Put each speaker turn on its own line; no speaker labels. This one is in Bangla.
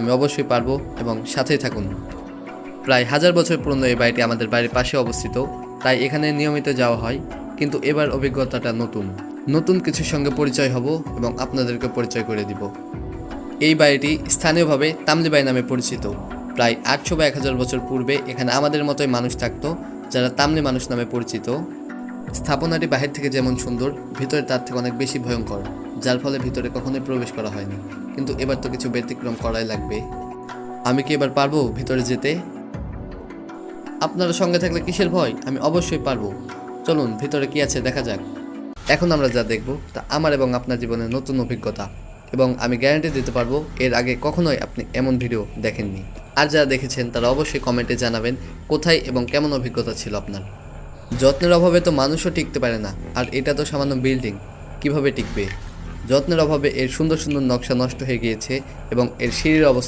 আমি অবশ্যই পারবো এবং সাথেই থাকুন। প্রায় 1000 বছর পুরনো এই বাড়িটি আমাদের বাড়ির পাশে অবস্থিত, তাই এখানে নিয়মিত যাওয়া হয়। কিন্তু এবার অভিজ্ঞতাটা নতুন নতুন কিছুর সঙ্গে পরিচয় হব এবং আপনাদেরকে পরিচয় করে দিব। এই বাড়িটি স্থানীয়ভাবে তামলিবাই নামে পরিচিত। প্রায় 800 বা 1000 বছর পূর্বে এখানে আমাদের মতোই মানুষ থাকতো, যারা তামলি মানুষ নামে পরিচিত। স্থাপনাটি বাহির থেকে যেমন সুন্দর, ভিতরে তার থেকে অনেক বেশি ভয়ঙ্কর, যার ফলে ভিতরে কখনোই প্রবেশ করা হয়নি। কিন্তু এবার তো কিছু ব্যতিক্রম করাই লাগবে। আমি কি এবার পারবো ভিতরে যেতে? আপনারা সঙ্গে থাকলে কিসের ভয়, আমি অবশ্যই পারবো। চলুন ভিতরে কি আছে দেখা যাক। এখন আমরা যা দেখব তা আমার এবং আপনার জীবনের নতুন অভিজ্ঞতা, এবং আমি গ্যারান্টি দিতে পারবো এর আগে কখনোই আপনি এমন ভিডিও দেখেননি। আর যারা দেখেছেন তারা অবশ্যই কমেন্টে জানাবেন কোথায় এবং কেমন অভিজ্ঞতা ছিল আপনার। যত্নের অভাবে তো মানুষও টিকতে পারে না, আর এটা তো সামান্য বিল্ডিং, কিভাবে টিকবে? যত্নের অভাবে এর সুন্দর সুন্দর নকশা নষ্ট হয়ে গিয়েছে এবং এর সিঁড়ির অবস্থা